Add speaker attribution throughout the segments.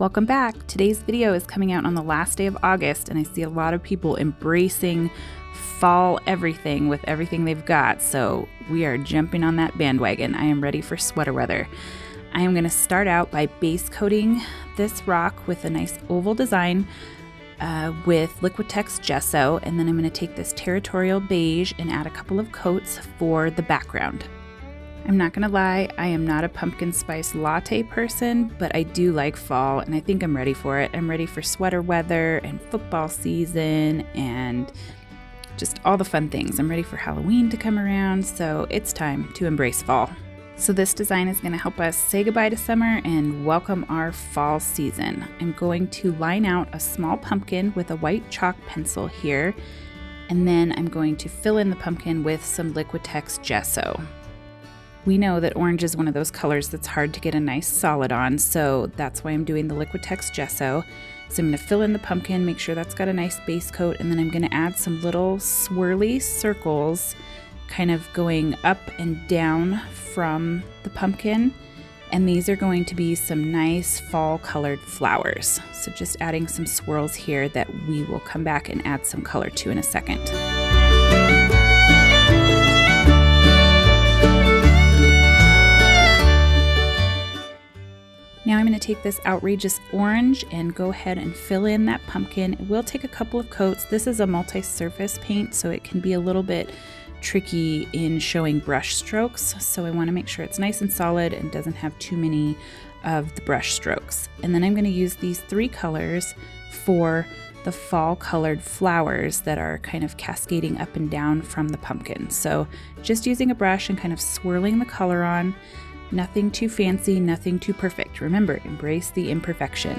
Speaker 1: Welcome back. Today's video is coming out on the last day of August, and I see a lot of people embracing fall everything with everything they've got, so we are jumping on that bandwagon. I am ready for sweater weather. I am going to start out by base coating this rock with a nice oval design with Liquitex gesso, and then I'm going to take this territorial beige and add a couple of coats for the background. I'm not gonna lie, I am not a pumpkin spice latte person, but I do like fall and I think I'm ready for it. I'm ready for sweater weather and football season and just all the fun things. I'm ready for Halloween to come around, so it's time to embrace fall. So this design is gonna help us say goodbye to summer and welcome our fall season. I'm going to line out a small pumpkin with a white chalk pencil here, and then I'm going to fill in the pumpkin with some Liquitex gesso. We know that orange is one of those colors that's hard to get a nice solid on, so that's why I'm doing the Liquitex gesso. So I'm going to fill in the pumpkin, make sure that's got a nice base coat, and then I'm going to add some little swirly circles kind of going up and down from the pumpkin. And these are going to be some nice fall colored flowers. So just adding some swirls here that we will come back and add some color to in a second. Now I'm going to take this outrageous orange and go ahead and fill in that pumpkin. It will take a couple of coats. This is a multi-surface paint, so it can be a little bit tricky in showing brush strokes. So I want to make sure it's nice and solid and doesn't have too many of the brush strokes. And then I'm going to use these three colors for the fall colored flowers that are kind of cascading up and down from the pumpkin. So just using a brush and kind of swirling the color on. Nothing too fancy, nothing too perfect. Remember, embrace the imperfection.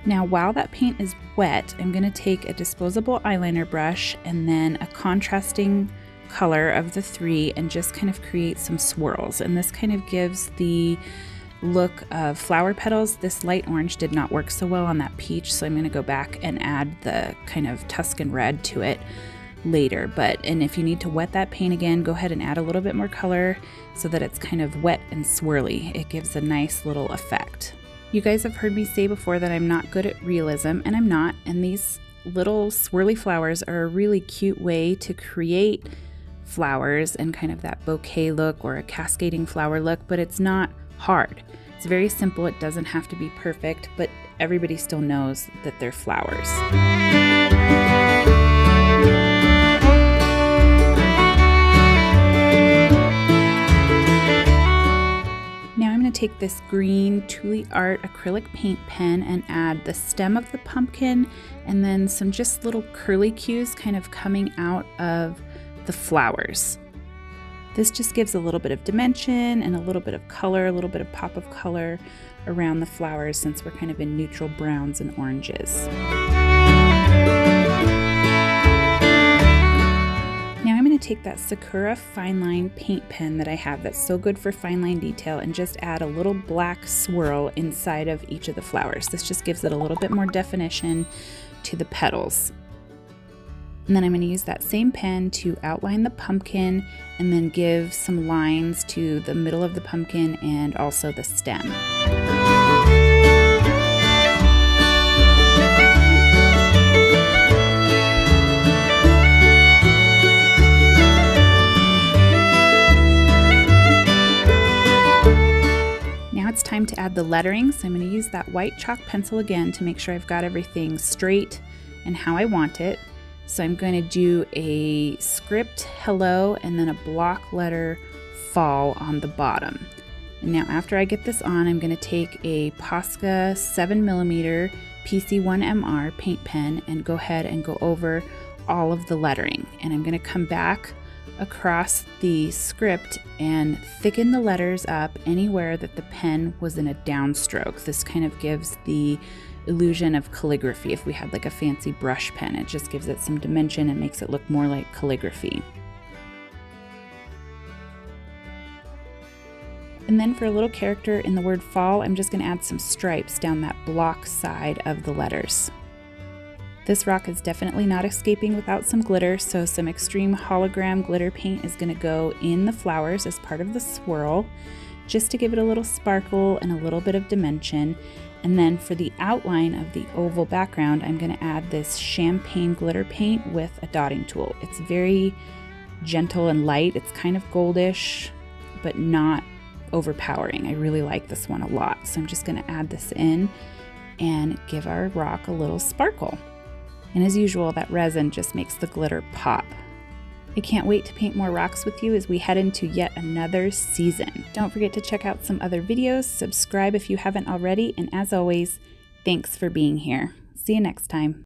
Speaker 1: Now, while that paint is wet, I'm going to take a disposable eyeliner brush and then a contrasting color of the three and just kind of create some swirls, and this kind of gives the look of flower petals. This light orange did not work so well on that peach, so I'm going to go back and add the kind of Tuscan red to it later. And if you need to wet that paint again, go ahead and add a little bit more color so that it's kind of wet and swirly. It gives a nice little effect. You guys have heard me say before that I'm not good at realism, and I'm not, and these little swirly flowers are a really cute way to create flowers and kind of that bouquet look or a cascading flower look, but it's not hard. It's very simple. It doesn't have to be perfect, but everybody still knows that they're flowers. Now I'm going to take this green Tule Art acrylic paint pen and add the stem of the pumpkin and then some just little curly cues kind of coming out of the flowers. This just gives a little bit of dimension and a little bit of color, a little bit of pop of color around the flowers since we're kind of in neutral browns and oranges. Now I'm going to take that Sakura Fine Line paint pen that I have that's so good for fine line detail and just add a little black swirl inside of each of the flowers. This just gives it a little bit more definition to the petals. And then I'm going to use that same pen to outline the pumpkin and then give some lines to the middle of the pumpkin and also the stem. Now it's time to add the lettering, so I'm going to use that white chalk pencil again to make sure I've got everything straight and how I want it. So I'm going to do a script hello and then a block letter fall on the bottom. And now after I get this on, I'm going to take a Posca 7mm PC1MR paint pen and go ahead and go over all of the lettering. And I'm going to come back across the script and thicken the letters up anywhere that the pen was in a downstroke. This kind of gives the illusion of calligraphy. If we had like a fancy brush pen, it just gives it some dimension and makes it look more like calligraphy. And then for a little character in the word fall, I'm just going to add some stripes down that block side of the letters. This rock is definitely not escaping without some glitter, so some extreme hologram glitter paint is going to go in the flowers as part of the swirl, just to give it a little sparkle and a little bit of dimension. And then for the outline of the oval background, I'm going to add this champagne glitter paint with a dotting tool. It's very gentle and light. It's kind of goldish, but not overpowering. I really like this one a lot. So I'm just going to add this in and give our rock a little sparkle. And as usual, that resin just makes the glitter pop. I can't wait to paint more rocks with you as we head into yet another season. Don't forget to check out some other videos, subscribe if you haven't already, and as always, thanks for being here. See you next time.